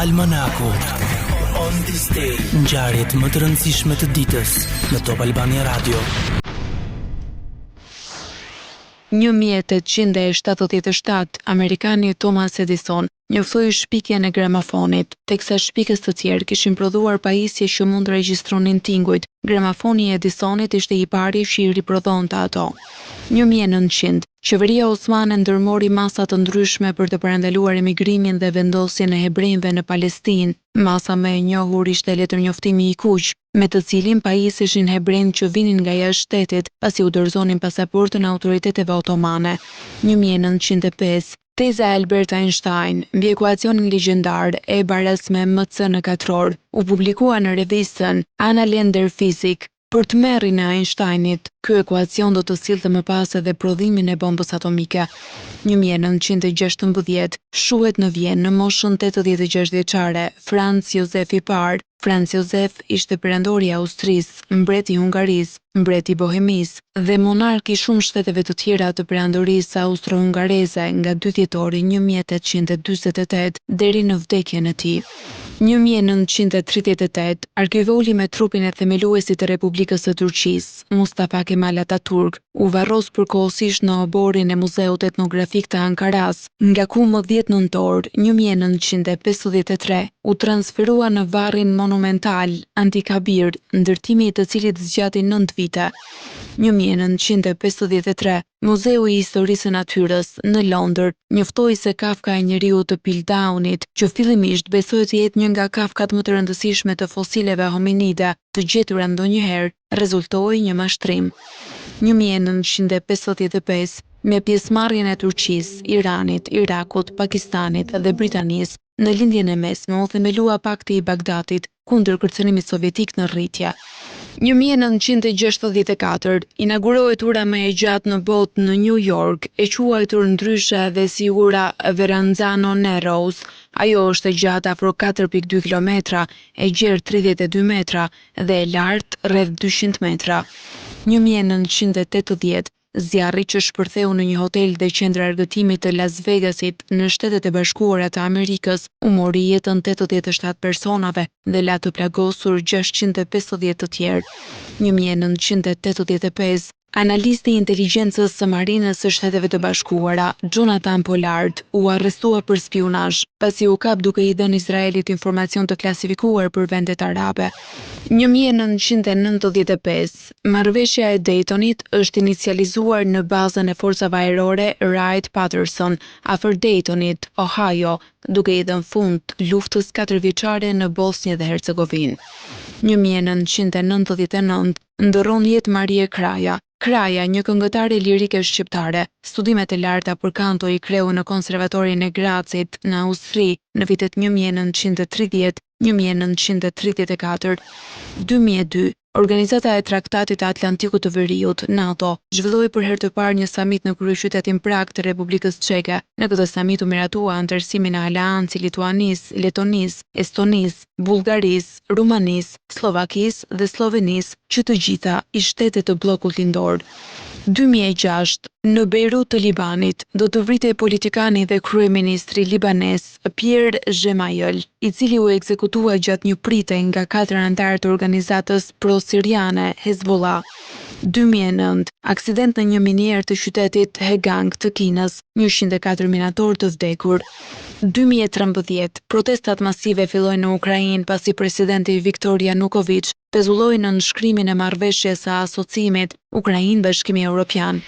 Almanaku. On this day. Ngjarjet më të rëndësishme të ditës në Top Albania Radio. 1877, Amerikani Thomas Edison njoftoi shpikjen e gramafonit, teksa shpikës të tjerë kishin prodhuar pajisje që mund të regjistronin tingujt. Gramafoni i Edisonit ishte i pari që i riprodhonte ato. 1900, qeveria osmane ndërmori masa të ndryshme për të parandaluar emigrimin dhe vendosjen e hebrejve në Palestinë. Masa më e njohur ishte letërnjoftimi i kuq, me të cilin pajiseshin hebrejnë që vinin nga jashtë shtetit, pasi u dorëzonin pasaportën autoriteteve otomane. 1905, teza e Albert Einstein mbi ekuacionin legjendar e barës me MC në katror u publikua në revistën Annalen der Physik. Për të merrin e Einsteinit, ky ekuacion do të sillte më pas edhe prodhimin e bombës atomike. 1916, shuhet në Vjenë në moshën 86 vjeçare, Franz Josef i parë. Franz Josef ishte perandori i Austrisë, mbreti i Hungarisë, mbreti i Bohemisë dhe monark i shumë shteteve të tjera të perandorisë austro-hungareze nga 2 dhjetori 1848 deri në vdekjen e tij. 1938, arkivoli me trupin e themeluesit të Republikës së Turqisë, Mustafa Kemal Atatürk, u varros përkohësisht në oborin e Muzeut Etnografik të Ankaras, nga ku më 10 nëntor 1953 u transferua në varrin monumental Antikabir, ndërtimi i të cilit zgjati 9 vite. 1953, Muzeu i Historisë së Natyrës në Londër njoftoi se kafka e njeriut të Piltdownit, që fillimisht besohet të jetë një nga kafkat më të rëndësishme të fosileve hominide të gjetura ndonjëherë, rezultoi një mashtrim. 1955, me pjesëmarrjen e Turqisë, Iranit, Irakut, Pakistanit dhe Britanisë, në lindjen e mesme u themelua Pakti i Bagdatit kundër kërcënimit sovjetik në rritje. 1964, inaugurohet ura më e gjatë në botë në New York, e quajtur ndryshe edhe si ura Verrazzano Narrows. Ajo është e gjatë afro 4.2 kilometra, e gjerë 32 metra dhe e lartë rreth 200 metra. 1980, zjarri që shpërtheu në një hotel dhe qendër argëtimit të Las Vegasit në Shtetet e Bashkuara të Amerikës u mori jetën 87 personave dhe la të plagosur 650 të tjerë. 1985, analisti i inteligjencës së marinës së Shteteve të Bashkuara, Jonathan Pollard, u arrestua për spionazh, pasi u kap duke i dhënë Izraelit informacion të klasifikuar për vendet arabe. 1995, marrëveshja e Daytonit është inicializuar në bazën e forcave ajrore Wright-Patterson, afër Daytonit, Ohio, duke i dhënë fund luftës 4 vjeçare në Bosnjë dhe Hercegovinë. 1999, ndërron jetë Marie Kraja. Kraja, një këngëtare lirike shqiptare, studimet e larta për kanto i kreu në Konservatorin e Grazit në Austri në vitet 1930, 1934. 2002, Organizata e Traktatit të Atlantikut të Veriut, NATO, zhvilloi për herë të parë një samit në kryeqytetin Prag të Republikës Çeke. Në këtë samit u miratua anëtarësimin e Aleancë Lituanisë, Letonisë, Estonisë, Bullgarisë, Rumanisë, Slovakisë dhe Slovenisë, që të gjitha i shtete të bllokut lindor. 2006, në Beirut të Libanit, do të vritej politikani dhe kryeministri libanes Pierre Gemayel, i cili u ekzekutua gjatë një prite nga 4 anëtarë të organizatës pro-siriane Hezbollah. 2009, aksident në një minier të qytetit Hegang të Kinës, 104 minator të vdekur. 2013, protestat masive fillojnë në Ukrainë pasi presidenti Viktor Yanukovych pezulloi në nënshkrimin e marrëveshjes së asocimit Ukrainë-Bashkimi Evropian.